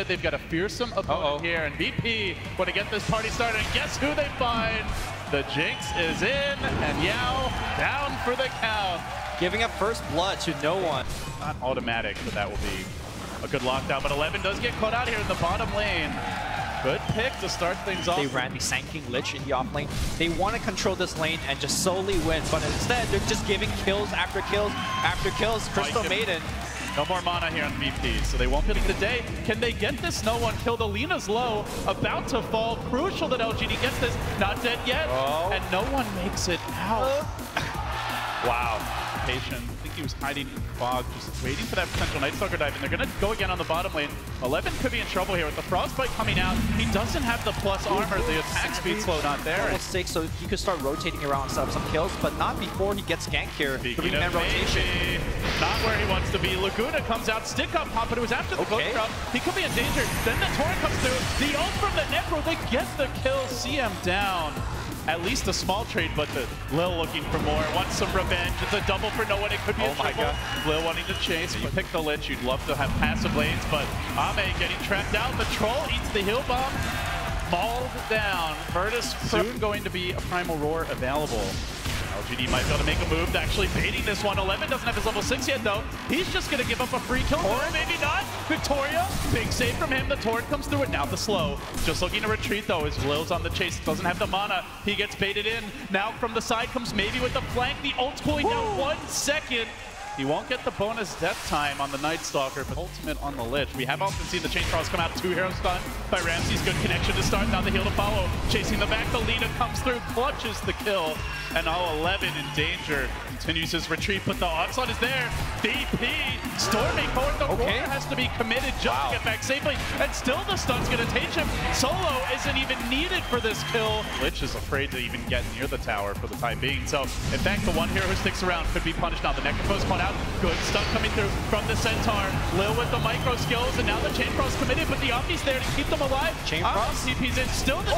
They've got a fearsome opponent here, and VP want to get this party started. And guess who they find? The Jinx is in, and Yao down for the count. Giving up first blood to no one. Not automatic, but that will be a good lockdown. But 11 does get caught out here in the bottom lane. Good pick to start things off. They ran the Sand Lich in the off lane. They want to control this lane and just solely win, but instead they're just giving kills after kills after kills. Crystal Maiden. No more mana here on VP, so they won't get the day. Can they get this? No one killed. Alina's low, about to fall. Crucial that LGD gets this. Not dead yet, and no one makes it out. Wow. Patient. I think he was hiding in fog, just waiting for that potential Night Stalker dive, and they're going to go again on the bottom lane. 11 could be in trouble here with the Frostbite coming out. He doesn't have the plus armor. The attack speed slow not there. Almost 6, so he could start rotating around and set up some kills, but not before he gets ganked here. Three-man rotation. Not where he wants to be. Laguna comes out, stick up pop, but it was after the close crowd. He could be in danger. Then the Torrent comes through. The ult from the Necro, they get the kill. CM down. At least a small trade, but the Lil looking for more. Wants some revenge. It's a double for no one. It could be a triple. Lil wanting to chase. You pick the Lich. You'd love to have passive lanes, but Ame getting tracked down. The Troll eats the heal bomb. Mauled down. Virtus soon going to be a Primal Roar available. LGD might be able to make a move, actually baiting this one. 11 doesn't have his level 6 yet, though. He's just going to give up a free kill. Or maybe not. Victoria, big save from him. The Torrent comes through it. Now the slow. Just looking to retreat, though, as Lil's on the chase. Doesn't have the mana. He gets baited in. Now from the side comes maybe with the flank. The ult's cooling down 1 second. He won't get the bonus death time on the Night Stalker, but ultimate on the Lich. We have often seen the Chain Cross come out. 2 heroes stun by Ramsey's. Good connection to start. Now the heal to follow. Chasing the back. The Lina comes through, clutches the kill. And all 11 in danger. Continues his retreat, but the onslaught is there. VP storming forward. The Roar has to be committed just to get back safely. And still the stun's going to take him. Solo isn't even needed for this kill. Lich is afraid to even get near the tower for the time being. So, in fact, the one hero who sticks around could be punished now. The Necrophos caught out. Good stun coming through from the Centaur. Lil with the micro skills, and now the Chain Cross committed, but the Omni's there to keep them alive. Chain Cross. TP's in. Still the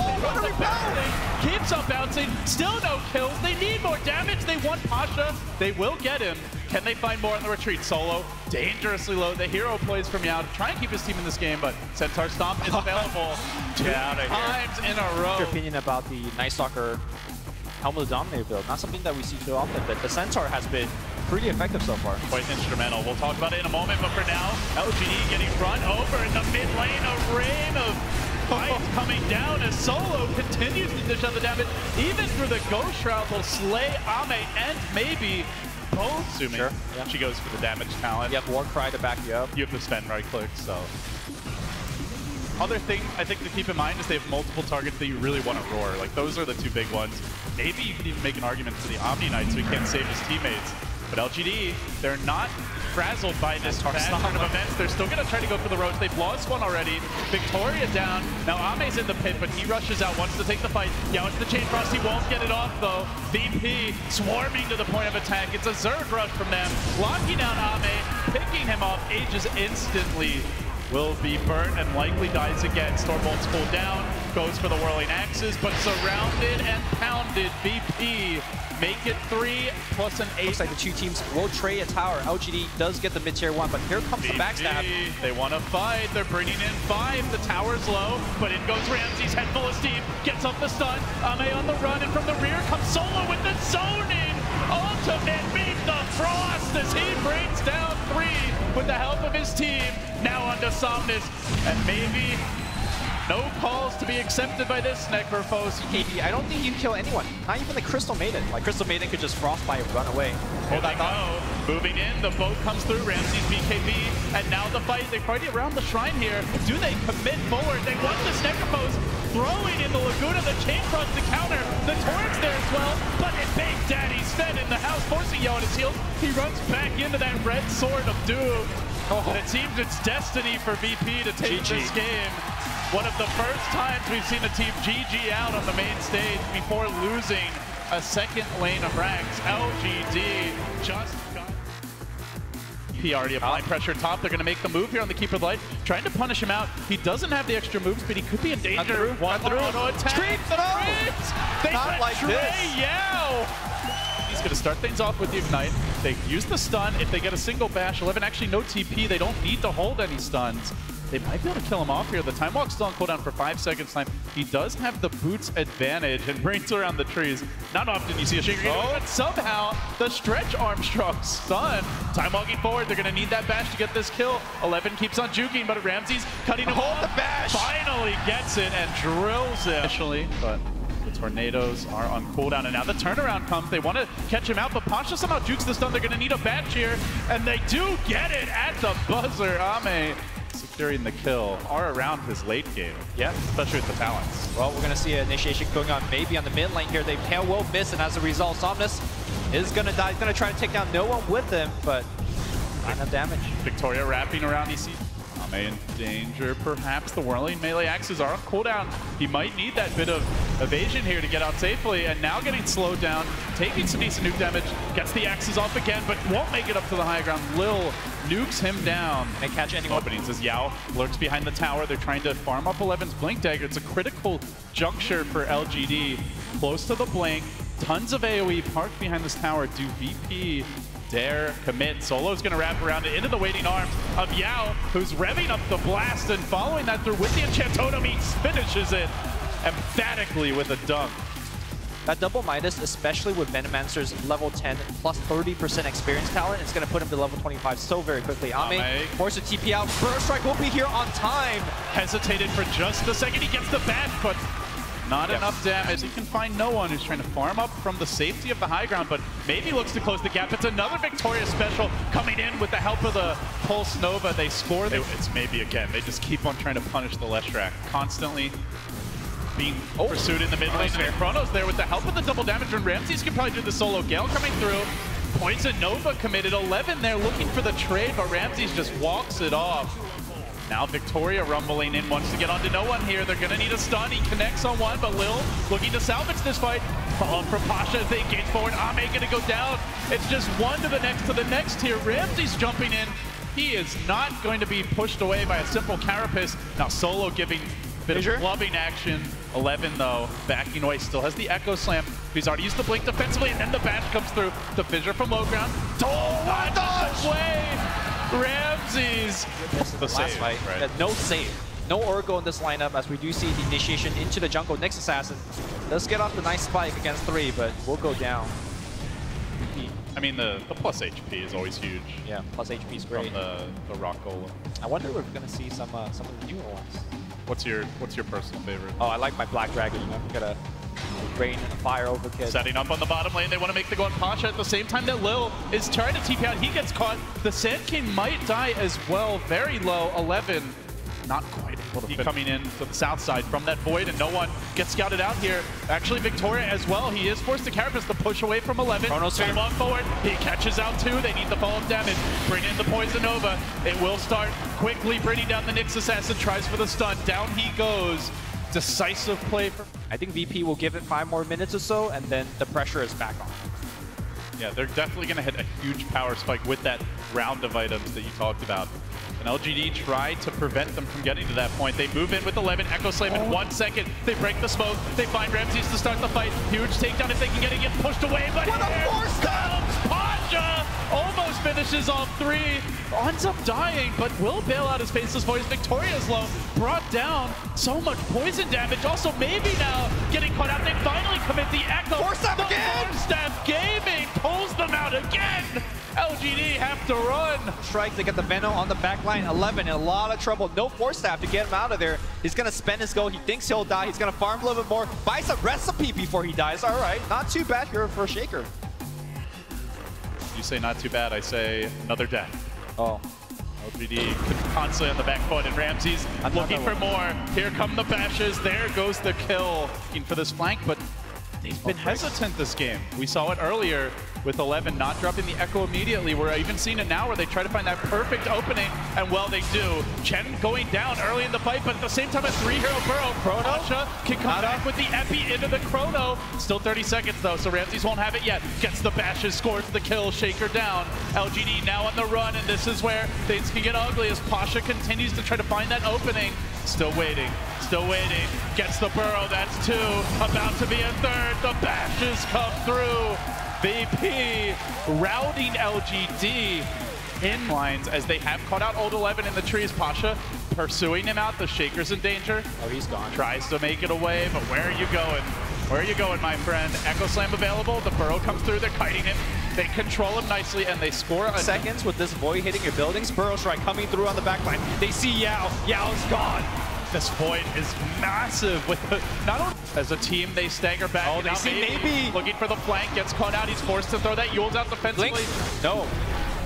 bouncing. Keeps on bouncing. Still no kills. They need more damage. They want Pasha. They will get him. Can they find more on the retreat? Solo, dangerously low. The hero plays from Yao to try and keep his team in this game, but Centaur Stomp is available 2 times in a row. What's your opinion about the Night Stalker Helm of the Dominator build? Not something that we see too often, but the Centaur has been pretty effective so far. Quite instrumental. We'll talk about it in a moment, but for now, LGD getting run over in the mid lane. A rain of fights coming down as Solo continues to dish out the damage. Even through the Ghost Shroud, will slay Ame and maybe both. Assuming she goes for the damage talent. You have Warcry to back you up. You have to spend right click, so. Other thing I think to keep in mind is they have multiple targets that you really want to roar. Like, those are the 2 big ones. Maybe you could even make an argument to the Omni Knight so he can't save his teammates. But LGD, they're not frazzled by this bad turn of events. They're still going to try to go for the roach. They've lost one already. Victoria down. Now Ame's in the pit, but he rushes out, wants to take the fight. Yeah, it's the Chain Cross. He won't get it off, though. VP swarming to the point of attack. It's a Zerg rush from them. Locking down Ame, picking him off. Aegis instantly will be burnt and likely dies again. Stormbolt's cooled down, goes for the whirling axes, but surrounded and pounded. VP make it 3 plus an 8. Looks like the 2 teams will trade a tower. LGD does get the mid-tier 1, but here comes the backstab. They want to fight. They're bringing in 5. The tower's low, but in goes Ramsey's head full of steam. Gets up the stun. Ame on the run, and from the rear comes Solo with the zoning. Ultimate meet the frost as he brings down 3 with the help of his team. Now on to Somnus, and maybe no calls to be accepted by this Necrophos. I don't think you can kill anyone, not even the Crystal Maiden. Like, Crystal Maiden could just Frostbite and run away. Here they go. Moving in, the boat comes through, Ramsey's BKB, and now the fight. They're fighting around the shrine here. Do they commit forward? They want this Necrophos throwing in the Laguna, the Chain Cross to counter. The Torrent's there as well, but Big Daddy's fed in the house, forcing Yao on his heels. He runs back into that red sword of doom. And it seems it's destiny for VP to take this game. One of the first times we've seen a team GG out on the main stage before losing a second lane of ranks. LGD just got... VP already applying pressure top. They're going to make the move here on the Keeper of the Light, trying to punish him out. He doesn't have the extra moves, but he could be in danger. One auto attack. They not like this. Yao. He's going to start things off with the Ignite. They use the stun. If they get a single bash, 11 actually no TP. They don't need to hold any stuns. They might be able to kill him off here. The time walk's still on cooldown for 5 seconds time. He does have the boots advantage and brings around the trees. Not often you see a Shaker get but somehow the stretch Armstrong stun. Time walking forward, they're gonna need that bash to get this kill. 11 keeps on juking, but Ramsey's cutting him off. The bash! Finally gets it and drills it. Initially, but the tornadoes are on cooldown, and now the turnaround comes. They want to catch him out, but Pasha somehow jukes the stun. They're gonna need a batch here, and they do get it at the buzzer. Ame securing the kill are around his late game. Yeah, especially with the talents. Well, we're going to see an initiation going on maybe on the mid lane here. They will miss, and as a result, Somnus is going to die. He's going to try to take down no one with him, but not enough damage. Victoria wrapping around EC. Ame in danger, perhaps. The whirling melee axes are on cooldown. He might need that bit of evasion here to get out safely, and now getting slowed down, taking some decent nuke damage, gets the axes off again, but won't make it up to the high ground. Lil nukes him down. Can't catch anyone. Openings as Yao lurks behind the tower. They're trying to farm up 11's Blink Dagger. It's a critical juncture for LGD. Close to the Blink. Tons of AoE parked behind this tower. Do VP dare commit? Solo's going to wrap around it into the waiting arms of Yao, who's revving up the blast and following that through with the Enchant Totem. He finishes it emphatically with a dunk. That double Midas, especially with Venomancer's level 10 plus 30% experience talent, is going to put him to level 25 so very quickly. Ame forced to TP out. Burst Strike will be here on time. Hesitated for just a second. He gets the bash, but not enough damage. He can find no one who's trying to farm up from the safety of the high ground, but maybe looks to close the gap. It's another Victoria special coming in with the help of the Pulse Nova. They score. It's maybe again. They just keep on trying to punish the Leshrac constantly. Being pursued in the mid lane. And Chrono's there with the help of the double damage, and Ramses can probably do the solo Gale coming through. Poison Nova committed. 11 there looking for the trade, but Ramses just walks it off. Now Victoria rumbling in, wants to get onto no one here. They're gonna need a stun. He connects on one, but Lil looking to salvage this fight. Falling from Pasha as they engage forward. Ame gonna go down. It's just one to the next here. Ramses jumping in. He is not going to be pushed away by a simple Carapace. Now Solo giving a bit of clubbing action. 11 though, backing away, still has the Echo Slam. He's already used the Blink defensively, and then the bash comes through. The Fissure from low ground. Dodges away! Ramses! The last fight. Right. No save. No Oracle in this lineup, as we do see the initiation into the jungle. Next Assassin does get off the nice spike against 3, but will go down. I mean, the plus HP is always huge. Yeah, plus HP is great. From the Rock Golem. I wonder if we're going to see some of the newer ones. What's your personal favorite? Oh, I like my Black Dragon. You know, got a rain and a fire over kid. Setting up on the bottom lane, they want to make the go on Pasha at the same time that Lil is trying to TP out. He gets caught. The Sand King might die as well. Very low. 11, not quite able to. Coming in to the south side from that void, and no one gets scouted out here. Actually, Victoria as well. He is forced to Carapace to push away from 11. Chrono's long forward. He catches out 2. They need the follow-up damage. Bring in the Poison Nova. It will start quickly bringing down the Nyx Assassin. Tries for the stun. Down he goes. Decisive play for. I think VP will give it 5 more minutes or so, and then the pressure is back on. Yeah, they're definitely going to hit a huge power spike with that round of items that you talked about. And LGD tried to prevent them from getting to that point. They move in with 11, Echo Slam in 1 second. They break the smoke. They find Ramses to start the fight. Huge takedown if they can get it, get pushed away. But what a force down! Pasha almost finishes off 3. Ends up dying, but will bail out his faceless voice. Victoria's low, brought down. So much poison damage. Also, maybe now getting caught out. They finally commit the Echo. Force Staff again! Force Staff Gaming pulls them out again. LGD have to run. Strike to get the Venom on the back line. 11 in a lot of trouble. No Force Staff to get him out of there. He's going to spend his go. He thinks he'll die. He's going to farm a little bit more. Buy some recipe before he dies. All right. Not too bad here for Shaker. You say not too bad. I say another death. Oh. LGD constantly on the back foot, and Ramses looking for more. Here come the bashes. There goes the kill. Looking for this flank, but they've been hesitant this game. We saw it earlier with 11 not dropping the Echo immediately. We're even seeing it now where they try to find that perfect opening, and well, they do. Chen going down early in the fight, but at the same time, a 3-hero burrow. Pasha can come back with the Epi into the Chrono. Still 30 seconds though, so Ramses won't have it yet. Gets the bashes, scores the kill, Shaker down. LGD now on the run, and this is where things can get ugly as Pasha continues to try to find that opening. Still waiting, gets the burrow, that's 2, about to be a 3rd, the bashes come through. VP routing LGD in lines as they have caught out old 11 in the trees. Pasha pursuing him out. The Shaker's in danger. Oh, he's gone. Tries to make it away, but where are you going? Where are you going, my friend? Echo Slam available. The burrow comes through. They're kiting him. They control him nicely, and they score a seconds with this void hitting your buildings. Burrow Strike coming through on the backline. They see Yao. Yao's gone. This void is massive. With not only as a team, they stagger back. Oh, they see maybe looking for the flank. Gets caught out. He's forced to throw that. Yule's out defensively. Blink. No.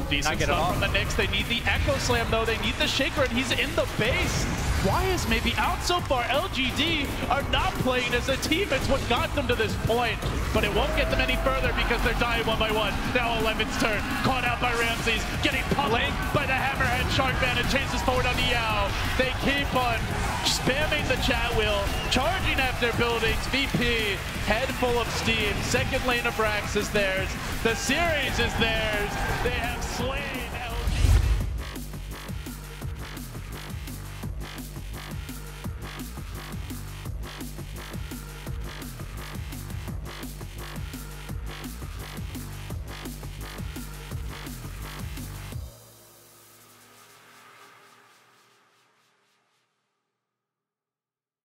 Decent stuff from the Knicks. They need the Echo Slam, though. They need the Shaker, and he's in the base. Why is maybe out so far? LGD are not playing as a team. It's what got them to this point. But it won't get them any further because they're dying one by one. Now 11's turn. Caught out by Ramses. Getting pummeled by the Hammerhead Shark Band and chases forward on the Yao. They keep on spamming the chat wheel. Charging after buildings. VP, head full of steam. Second lane of Rax is theirs. The series is theirs. They have slain